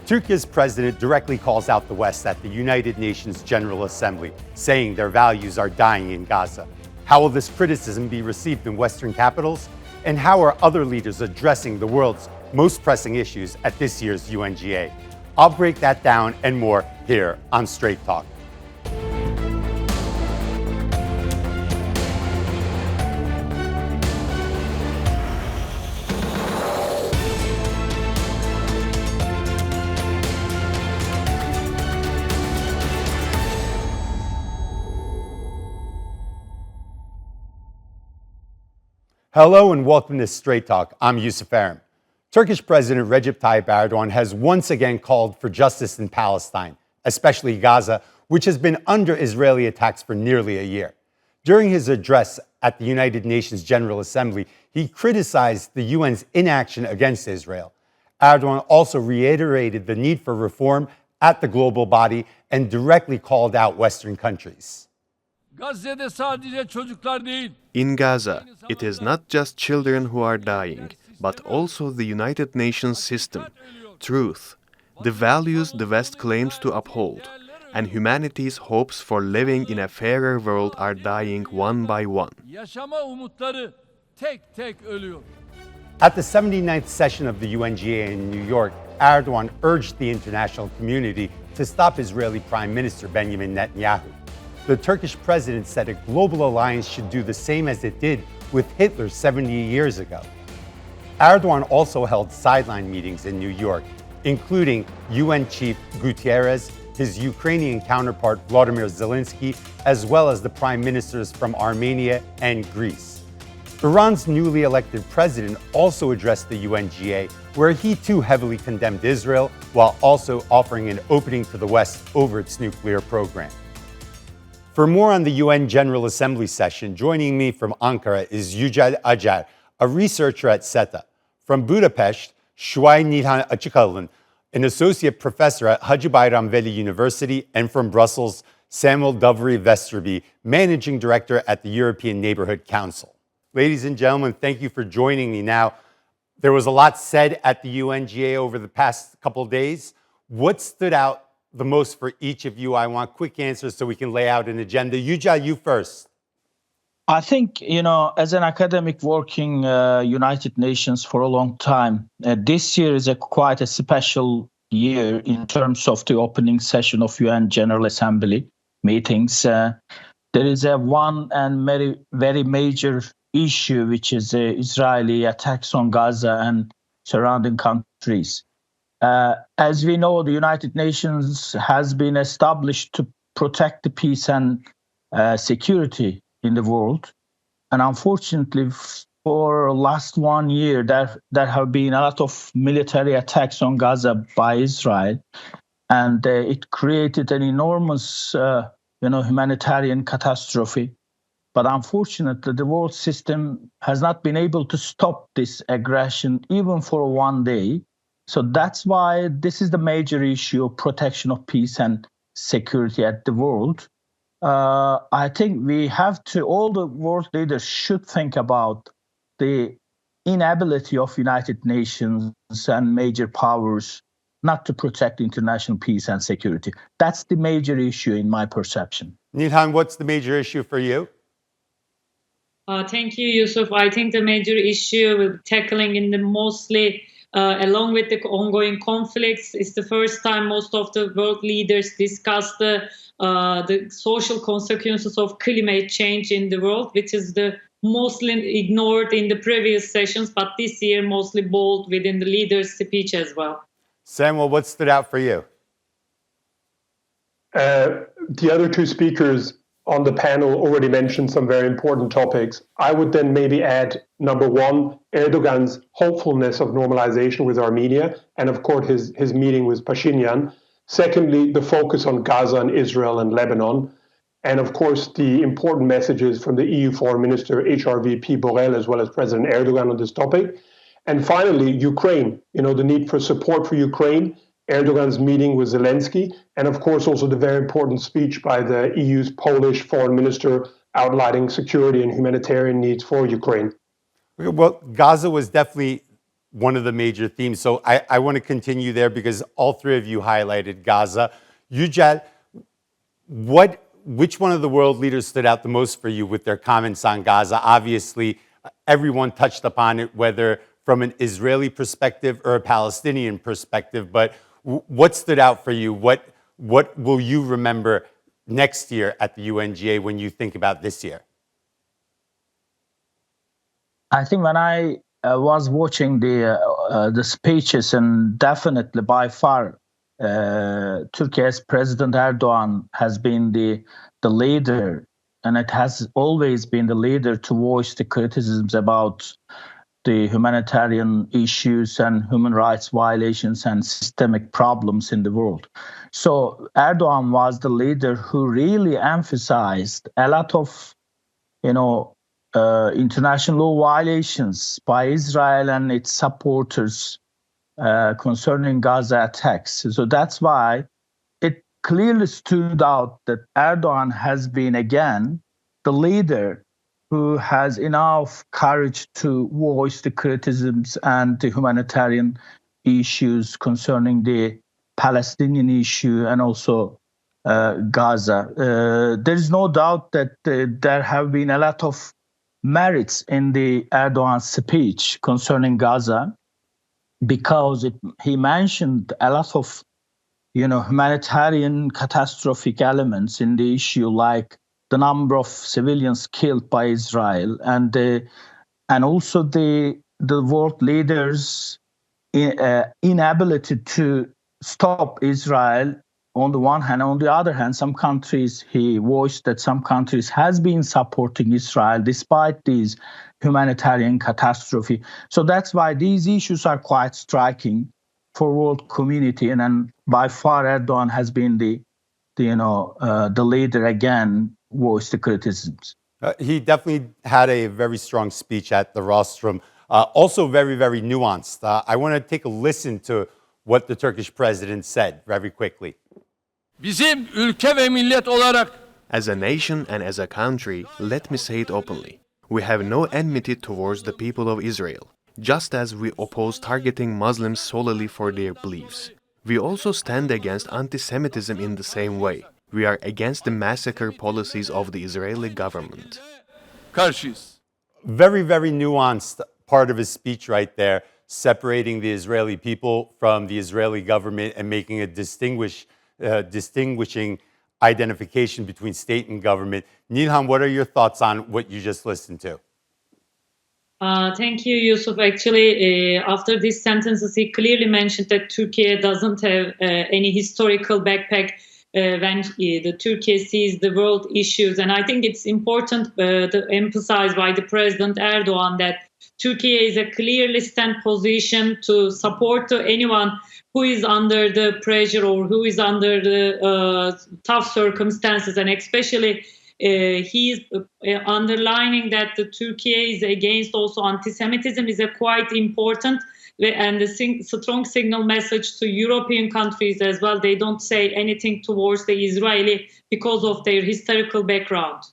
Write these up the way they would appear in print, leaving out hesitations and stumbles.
Turkey's president directly calls out the West at the United Nations General Assembly, saying their values are dying in Gaza. How will this criticism be received in Western capitals? And how are other leaders addressing the world's most pressing issues at this year's UNGA? I'll break that down and more here on Straight Talk. Hello and welcome to Straight Talk. I'm Yusuf Aram. Turkish President Recep Tayyip Erdoğan has once again called for justice in Palestine, especially Gaza, which has been under Israeli attacks for nearly a year. During his address at the United Nations General Assembly, he criticized the UN's inaction against Israel. Erdoğan also reiterated the need for reform at the global body and directly called out Western countries. In Gaza, it is not just children who are dying, but also the United Nations system, truth, the values the West claims to uphold, and humanity's hopes for living in a fairer world are dying one by one. At the 79th session of the UNGA in New York, Erdoğan urged the international community to stop Israeli Prime Minister Benjamin Netanyahu. The Turkish president said a global alliance should do the same as it did with Hitler 70 years ago. Erdoğan also held sideline meetings in New York, including UN Chief Guterres, his Ukrainian counterpart Volodymyr Zelenskyy, as well as the prime ministers from Armenia and Greece. Iran's newly elected president also addressed the UNGA, where he too heavily condemned Israel, while also offering an opening to the West over its nuclear program. For more on the UN General Assembly session, joining me from Ankara is Yücel Acar, a researcher at SETA. From Budapest, Şuay Nilhan Açıkalın, an associate professor at Hacı Bayram Veli University, and from Brussels, Samuel Dovry-Vesterby, managing director at the European Neighborhood Council. Ladies and gentlemen, thank you for joining me. Now, there was a lot said at the UNGA over the past couple of days. What stood out the most for each of you? I want quick answers so we can lay out an agenda. Yücel, you first. I think, as an academic working United Nations for a long time, this year is quite a special year in terms of the opening session of UN General Assembly meetings. There is one and very, very major issue, which is Israeli attacks on Gaza and surrounding countries. As we know, the United Nations has been established to protect the peace and security in the world. And unfortunately, for last 1 year, there have been a lot of military attacks on Gaza by Israel. And it created an enormous, humanitarian catastrophe. But unfortunately, the world system has not been able to stop this aggression even for 1 day. So that's why this is the major issue of protection of peace and security at the world. I think we have to, all the world leaders should think about the inability of United Nations and major powers not to protect international peace and security. That's the major issue in my perception. Nilhan, what's the major issue for you? Thank you, Yusuf. I think the major issue with tackling in the mostly along with the ongoing conflicts, it's the first time most of the world leaders discuss the social consequences of climate change in the world, which is the mostly ignored in the previous sessions, but this year mostly bold within the leaders' speech as well. Samuel, what stood out for you? The other two speakers on the panel already mentioned some very important topics. I would then maybe add, number one, Erdogan's hopefulness of normalization with Armenia, and of course his meeting with Pashinyan. Secondly, the focus on Gaza and Israel and Lebanon. And of course, the important messages from the EU Foreign Minister, HRVP Borrell, as well as President Erdogan on this topic. And finally, Ukraine, the need for support for Ukraine, Erdogan's meeting with Zelenskyy, and of course also the very important speech by the EU's Polish foreign minister outlining security and humanitarian needs for Ukraine. Well, Gaza was definitely one of the major themes. So I want to continue there because all three of you highlighted Gaza. Yücel, which one of the world leaders stood out the most for you with their comments on Gaza? Obviously, everyone touched upon it, whether from an Israeli perspective or a Palestinian perspective. But what stood out for you? What will you remember next year at the UNGA when you think about this year? I think when I was watching the speeches, and definitely by far, Turkey's President Erdoğan has been the leader, and it has always been the leader to voice the criticisms about the humanitarian issues and human rights violations and systemic problems in the world. So Erdoğan was the leader who really emphasized a lot of, international law violations by Israel and its supporters concerning Gaza attacks. So that's why it clearly stood out that Erdoğan has been again the leader who has enough courage to voice the criticisms and the humanitarian issues concerning the Palestinian issue and also Gaza. There is no doubt that there have been a lot of merits in the Erdoğan speech concerning Gaza, because he mentioned a lot of, humanitarian catastrophic elements in the issue, like the number of civilians killed by Israel, and also the world leaders' inability to stop Israel on the one hand. On the other hand, some countries, he voiced that some countries has been supporting Israel despite these humanitarian catastrophe. So that's why these issues are quite striking for world community, and then by far Erdoğan has been the leader again, voiced the criticisms. He definitely had a very strong speech at the rostrum, also very, very nuanced. I want to take a listen to what the Turkish president said very quickly. Bizim ülke ve millet olarak, As a nation and as a country, let me say it openly, we have no enmity towards the people of Israel, just as we oppose targeting Muslims solely for their beliefs. We also stand against anti-Semitism in the same way. We are against the massacre policies of the Israeli government. karşıyız. Very, very nuanced part of his speech right there, separating the Israeli people from the Israeli government and making a distinguishing identification between state and government. Nilhan, what are your thoughts on what you just listened to? Thank you, Yusuf. Actually, after these sentences, he clearly mentioned that Turkey doesn't have any historical backpack when the Turkey sees the world issues. And I think it's important to emphasize by the President Erdoğan that Turkey is a clearly stand position to support anyone who is under the pressure or who is under the tough circumstances, and especially he is underlining that the Turkey is against also anti-Semitism is a quite important and a strong signal message to European countries as well. They don't say anything towards the Israeli because of their historical background.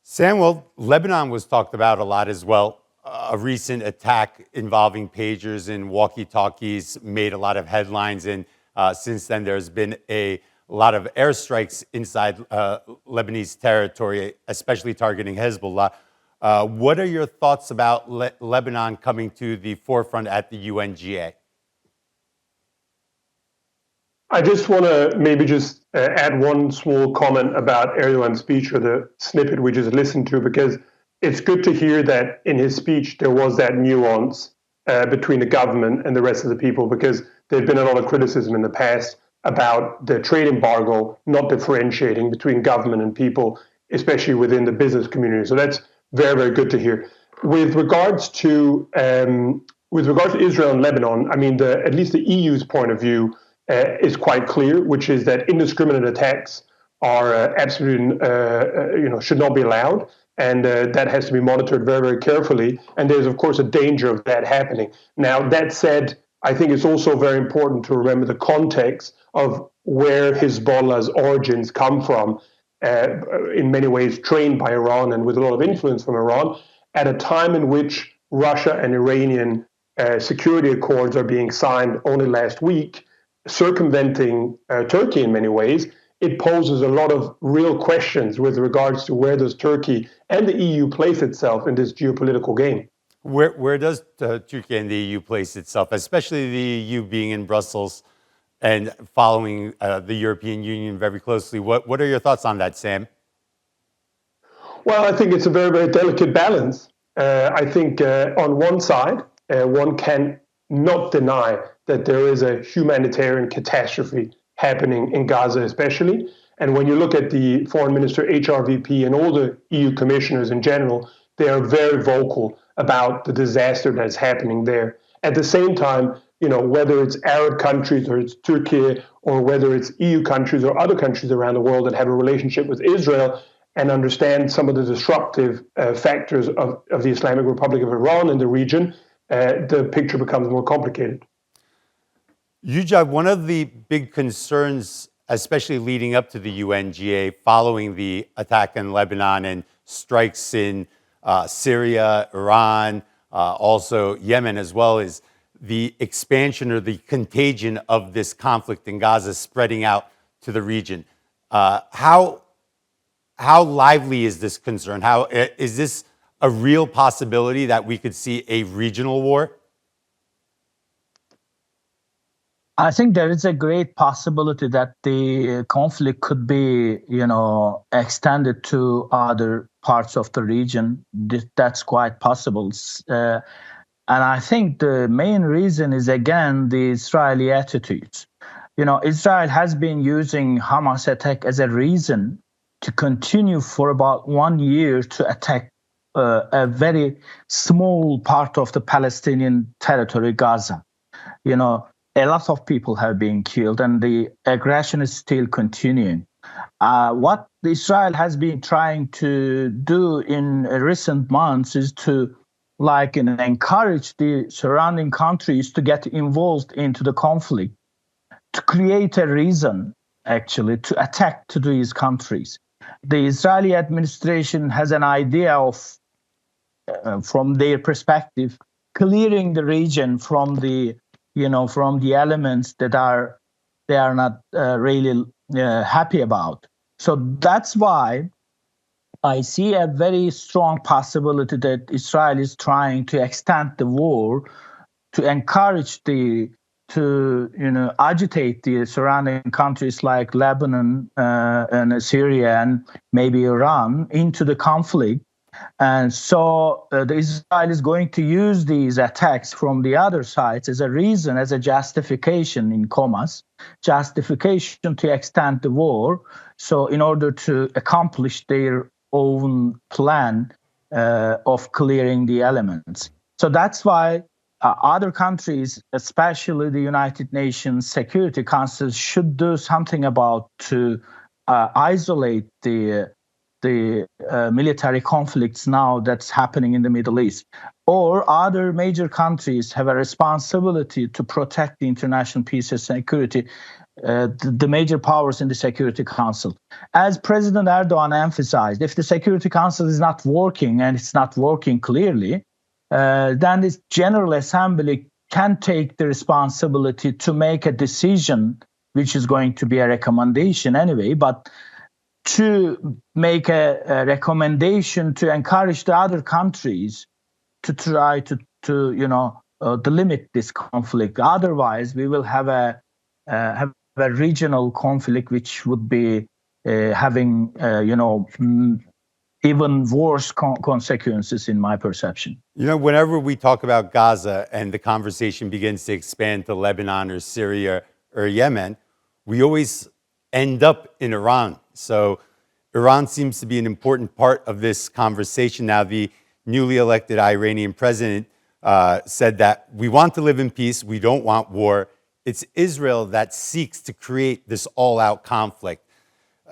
Samuel, Lebanon was talked about a lot as well. A recent attack involving pagers and walkie-talkies made a lot of headlines, and since then there's been a lot of airstrikes inside Lebanese territory, especially targeting Hezbollah. What are your thoughts about Lebanon coming to the forefront at the UNGA? I just want to maybe just add one small comment about Erdogan's speech, or the snippet we just listened to, because it's good to hear that in his speech there was that nuance between the government and the rest of the people, because there's been a lot of criticism in the past about the trade embargo not differentiating between government and people, especially within the business community. So that's very, very good to hear. With regards to Israel and Lebanon, I mean, at least the EU's point of view is quite clear, which is that indiscriminate attacks are absolutely should not be allowed, and that has to be monitored very, very carefully. And there's of course a danger of that happening. Now, that said, I think it's also very important to remember the context of where Hezbollah's origins come from, in many ways trained by Iran and with a lot of influence from Iran, at a time in which Russia and Iranian security accords are being signed only last week, circumventing Turkey in many ways, it poses a lot of real questions with regards to where does Turkey and the EU place itself in this geopolitical game. Where does Turkey and the EU place itself, especially the EU being in Brussels and following the European Union very closely? What are your thoughts on that, Sam? Well, I think it's a very, very delicate balance. I think on one side, one can not deny that there is a humanitarian catastrophe happening in Gaza, especially. And when you look at the foreign minister, HRVP, and all the EU commissioners in general, they are very vocal about the disaster that's happening there. At the same time, whether it's Arab countries or it's Turkey or whether it's EU countries or other countries around the world that have a relationship with Israel and understand some of the disruptive factors of the Islamic Republic of Iran in the region, the picture becomes more complicated. Yujab, one of the big concerns, especially leading up to the UNGA, following the attack in Lebanon and strikes in Syria, Iran, also Yemen as well, is the expansion or the contagion of this conflict in Gaza spreading out to the region. How lively is this concern? How is this a real possibility that we could see a regional war? I think there is a great possibility that the conflict could be, extended to other parts of the region. That's quite possible. And I think the main reason is, again, the Israeli attitudes. Israel has been using Hamas attack as a reason to continue for about 1 year to attack a very small part of the Palestinian territory, Gaza. A lot of people have been killed and the aggression is still continuing. What Israel has been trying to do in recent months is to encourage the surrounding countries to get involved into the conflict, to create a reason, actually, to attack to these countries. The Israeli administration has an idea of, from their perspective, clearing the region from the elements that they are not really happy about. So that's why I see a very strong possibility that Israel is trying to extend the war to encourage to agitate the surrounding countries like Lebanon and Syria and maybe Iran into the conflict. And so the Israel is going to use these attacks from the other sides as a reason, as a justification in commas, justification to extend the war. So in order to accomplish their own plan of clearing the elements. So that's why other countries, especially the United Nations Security Council, should do something about to isolate the military conflicts now that's happening in the Middle East. Or other major countries have a responsibility to protect the international peace and security, the major powers in the Security Council. As President Erdogan emphasized, if the Security Council is not working, and it's not working clearly, then this General Assembly can take the responsibility to make a decision, which is going to be a recommendation anyway, but to make a recommendation to encourage the other countries to try to limit this conflict. Otherwise, we will have a regional conflict, which would be having even worse consequences, in my perception. Whenever we talk about Gaza and the conversation begins to expand to Lebanon or Syria or Yemen, we always end up in Iran. So Iran seems to be an important part of this conversation. Now, the newly elected Iranian president said that we want to live in peace, we don't want war. It's Israel that seeks to create this all-out conflict.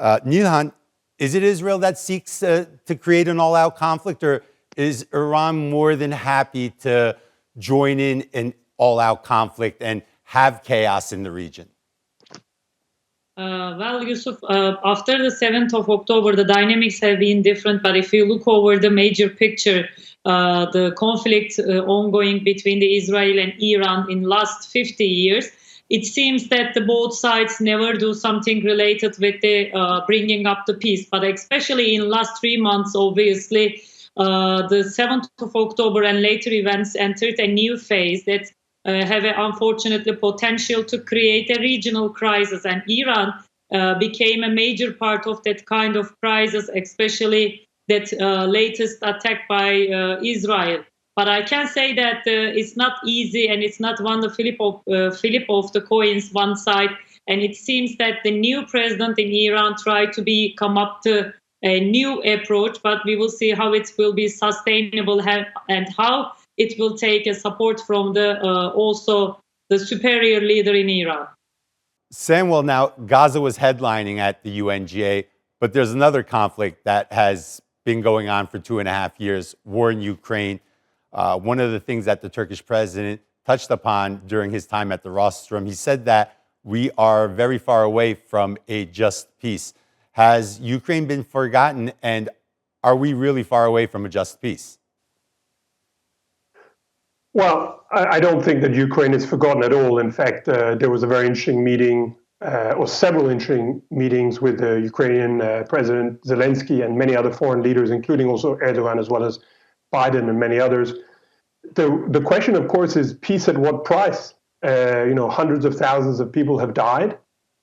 Nilhan, is it Israel that seeks to create an all-out conflict, or is Iran more than happy to join in an all-out conflict and have chaos in the region? Well, Yusuf, after the 7th of October, the dynamics have been different. But if you look over the major picture, the conflict ongoing between the Israel and Iran in last 50 years, it seems that the both sides never do something related with the bringing up the peace. But especially in last 3 months, obviously, the 7th of October and later events entered a new phase that have unfortunately potential to create a regional crisis. And Iran became a major part of that kind of crisis, especially that latest attack by Israel. But I can say that it's not easy, and it's not one the flip of the coins one side. And it seems that the new president in Iran tried to come up to a new approach, but we will see how it will be sustainable and how it will take a support from the also the superior leader in Iran. Samuel, now Gaza was headlining at the UNGA, but there's another conflict that has been going on for 2.5 years, war in Ukraine. One of the things that the Turkish president touched upon during his time at the rostrum, he said that we are very far away from a just peace. Has Ukraine been forgotten, and are we really far away from a just peace? Well, I don't think that Ukraine is forgotten at all. In fact, there was a very interesting meeting, or several interesting meetings with the Ukrainian President Zelenskyy and many other foreign leaders, including also Erdogan as well as Biden and many others. The question, of course, is peace at what price? Hundreds of thousands of people have died.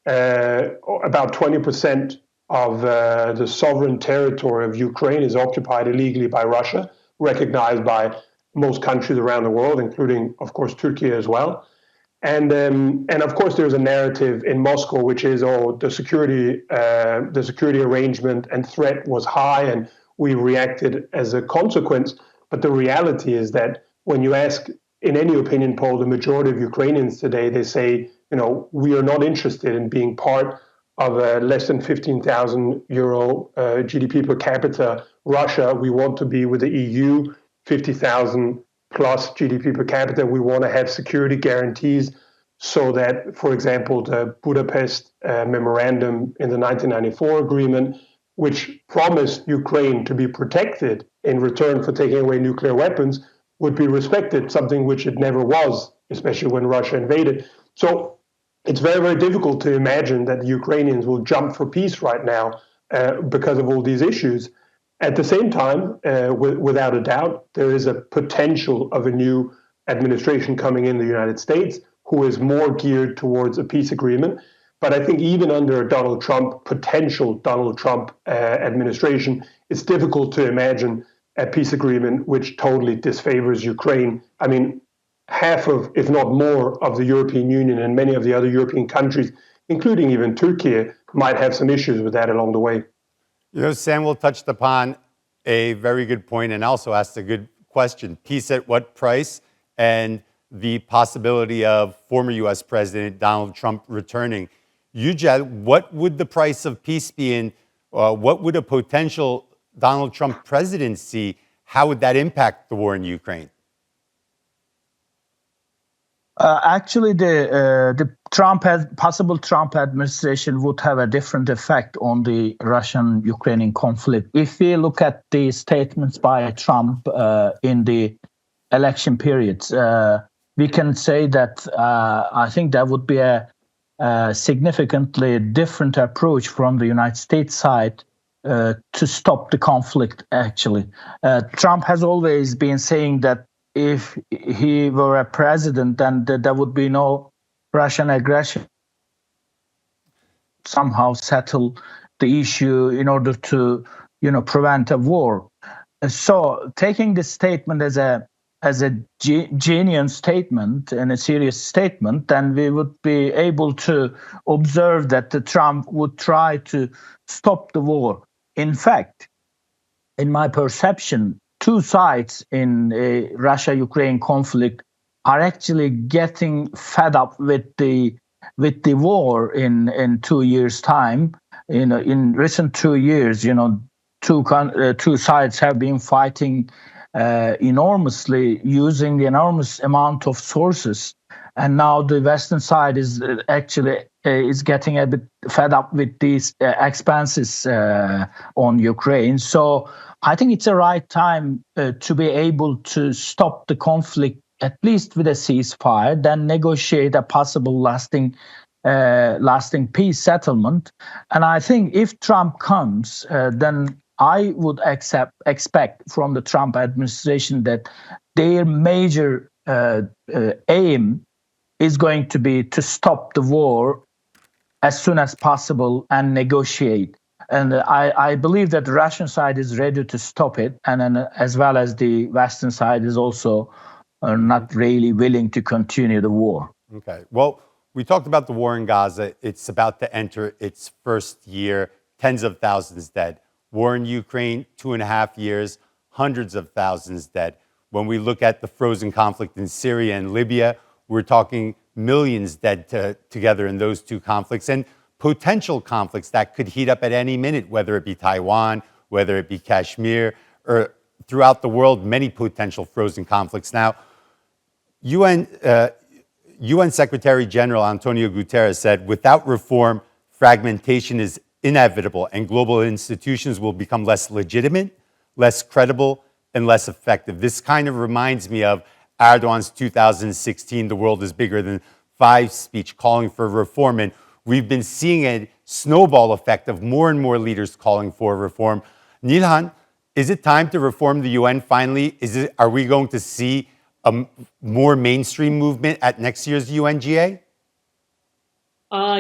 About 20% of the sovereign territory of Ukraine is occupied illegally by Russia, recognized by most countries around the world, including, of course, Turkey as well. And of course, there's a narrative in Moscow, which is, the security arrangement and threat was high, and we reacted as a consequence. But the reality is that when you ask in any opinion poll, the majority of Ukrainians today, they say, we are not interested in being part of a less than 15,000 euro GDP per capita Russia. We want to be with the EU, 50,000 plus GDP per capita. We want to have security guarantees so that, for example, the Budapest memorandum in the 1994 agreement, which promised Ukraine to be protected in return for taking away nuclear weapons, would be respected, something which it never was, especially when Russia invaded. So it's very, very difficult to imagine that the Ukrainians will jump for peace right now because of all these issues. At the same time, without a doubt, there is a potential of a new administration coming in the United States who is more geared towards a peace agreement. But I think even under a potential Donald Trump administration, it's difficult to imagine a peace agreement which totally disfavors Ukraine. I mean, half of, if not more, of the European Union and many of the other European countries, including even Turkey, might have some issues with that along the way. Samuel touched upon a very good point and also asked a good question. Peace at what price? And the possibility of former U.S. President Donald Trump returning. Yücel, what would the price of peace be, and what would a potential Donald Trump presidency, how would that impact the war in Ukraine? Actually, the possible Trump administration would have a different effect on the Russian-Ukrainian conflict. If we look at the statements by Trump in the election periods, we can say that I think that would be a significantly different approach from the United States side to stop the conflict, actually. Trump has always been saying that if he were a president, then there would be no Russian aggression. Somehow settle the issue in order to, prevent a war. So taking this statement as a genuine statement and a serious statement, then we would be able to observe that the Trump would try to stop the war. In fact, in my perception, two sides in a Russia-Ukraine conflict are actually getting fed up with the war in 2 years' time. In recent 2 years, two sides have been fighting enormously, using the enormous amount of sources and now the Western side is actually is getting a bit fed up with these expenses on Ukraine. So I think it's the right time to be able to stop the conflict, at least with a ceasefire, then negotiate a possible lasting peace settlement. And I think if Trump comes, then I would expect from the Trump administration that their major aim is going to be to stop the war as soon as possible and negotiate. And I believe that the Russian side is ready to stop it, and then as well as the Western side is also not really willing to continue the war. Okay. Well, we talked about the war in Gaza. It's about to enter its first year, tens of thousands dead. War in Ukraine, 2.5 years, hundreds of thousands dead. When we look at the frozen conflict in Syria and Libya, we're talking millions dead together in those two conflicts, and potential conflicts that could heat up at any minute, whether it be Taiwan, whether it be Kashmir, or throughout the world, many potential frozen conflicts. Now, UN Secretary General Antonio Guterres said, without reform, fragmentation is inevitable and global institutions will become less legitimate, less credible, and less effective. This kind of reminds me of Erdogan's 2016, "The world is bigger than five" speech calling for reform. And we've been seeing a snowball effect of more and more leaders calling for reform. Nilhan, is it time to reform the UN finally? Are we going to see a more mainstream movement at next year's UNGA?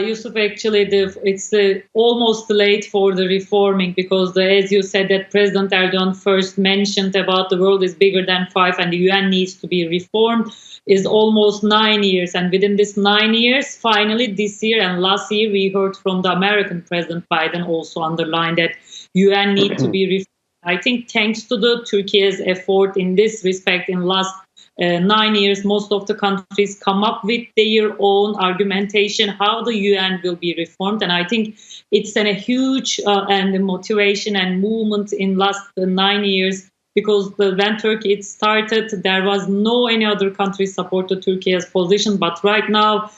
Yusuf, actually, it's almost late for the reforming because, as you said, that President Erdogan first mentioned about the world is bigger than five and the UN needs to be reformed is almost 9 years. And within this 9 years, finally, this year and last year, we heard from the American President Biden also underlined that UN need to be reformed. I think thanks to the Turkey's effort in this respect in last 9 years, most of the countries come up with their own argumentation how the UN will be reformed, and I think it's a huge and motivation and movement in last 9 years because when Turkey started, there was no any other country supported Turkey's position, but right now,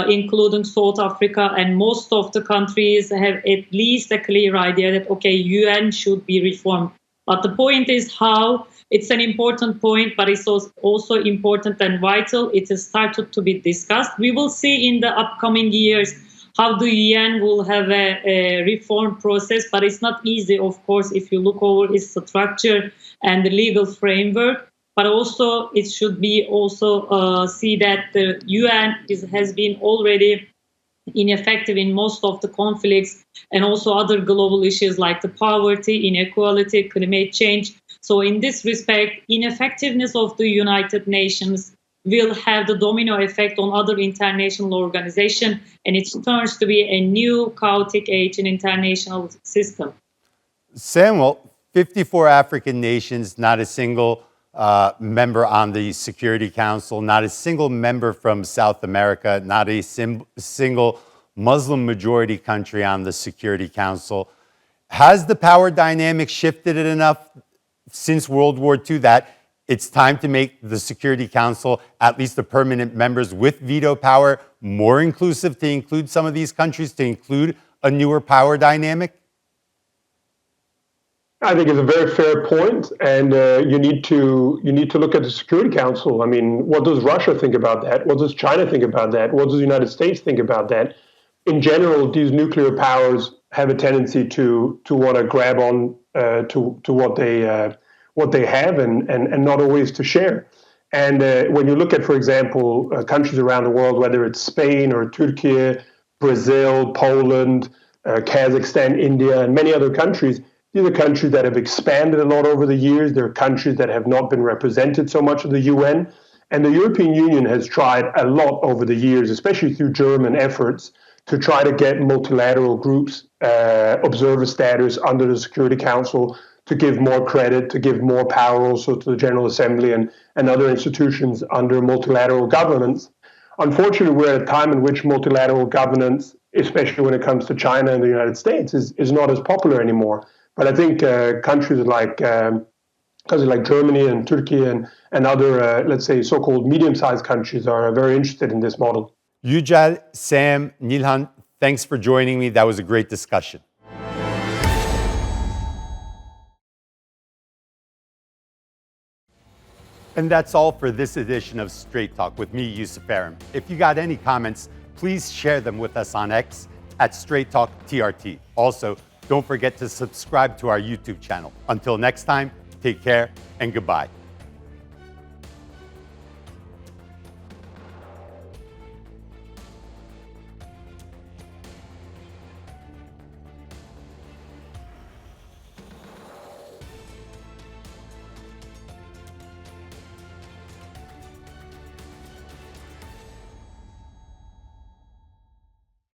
including South Africa and most of the countries have at least a clear idea that okay, UN should be reformed. But the point is how. It's an important point, but it's also important and vital. It has started to be discussed. We will see in the upcoming years how the UN will have a reform process, but it's not easy, of course, if you look over its structure and the legal framework. But also, it should be also see that the UN has been already ineffective in most of the conflicts and also other global issues like the poverty, inequality, climate change. So in this respect, ineffectiveness of the United Nations will have the domino effect on other international organizations, and it turns to be a new chaotic age in international system. Samuel, 54 African nations, not a single member on the Security Council, not a single member from South America, not a single Muslim majority country on the Security Council. Has the power dynamic shifted it enough since World War II that it's time to make the Security Council, at least the permanent members with veto power, more inclusive, to include some of these countries, to include a newer power dynamic? I think it's a very fair point, and you need to look at the Security Council. I mean, what does Russia think about that? What does China think about that? What does the United States think about that? In general, these nuclear powers have a tendency to want to grab on to what they have and not always to share. And when you look at, for example, countries around the world, whether it's Spain or Turkey, Brazil, Poland, Kazakhstan, India, and many other countries, these are countries that have expanded a lot over the years. They're countries that have not been represented so much in the UN. And the European Union has tried a lot over the years, especially through German efforts, to try to get multilateral groups observer status under the Security Council, to give more credit, to give more power also to the General Assembly and other institutions under multilateral governance. Unfortunately, we're at a time in which multilateral governance, especially when it comes to China and the United States, is not as popular anymore. But I think countries like countries like Germany and Turkey and other, let's say, so-called medium-sized countries are very interested in this model. Yücel, Sam, Nilhan, thanks for joining me. That was a great discussion. And that's all for this edition of Straight Talk with me, Yusuf Aram. If you got any comments, please share them with us on X at Straight Talk TRT. Also, don't forget to subscribe to our YouTube channel. Until next time, take care and goodbye.